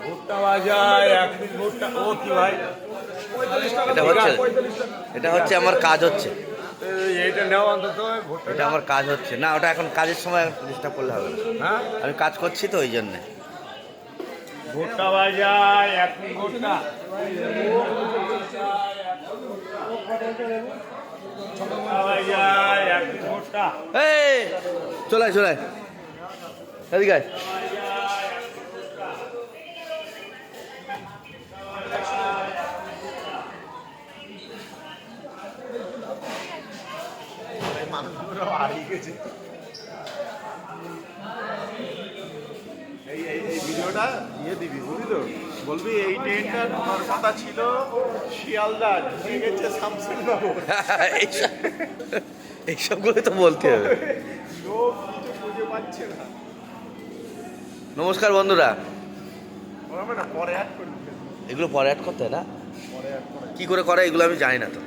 ভুট্টা বাজার 1 পিস ভুট্টা। ও কি ভাই, এটা হচ্ছে আমার কাজ হচ্ছে, এইটা নেওয়া অন্তত ভুট্টা। এটা আমার কাজ হচ্ছে না, ওটা এখন কাজের সময় ডিস্টার্ব করলে হবে না। হ্যাঁ, আমি কাজ করছি তো ওই জন্যে। ভুট্টা বাজার 1 পিস ভুট্টা। ভুট্টা বাজার 1 পিস ভুট্টা। এই চলে আয়, চলে আয়, এদিকে আয়। মানুষগুলো হারিয়ে গেছে। এই ভিডিওটা দিয়ে দিবি, বুঝলি তো? বলবি এই ট্রেনটা তোমার কথা ছিল শিয়ালদা, ঢুকে গেছে শামসুরনগর। এইসবগুলো তো বলতে হবে। লোক কিছু খুঁজে পাচ্ছে না। নমস্কার বন্ধুরা, বলবে না পরে অ্যাড করবি, এগুলো পরে অ্যাড করতে হয় না? পরে অ্যাড করে। কি করে করে এগুলো আমি জানি না তো।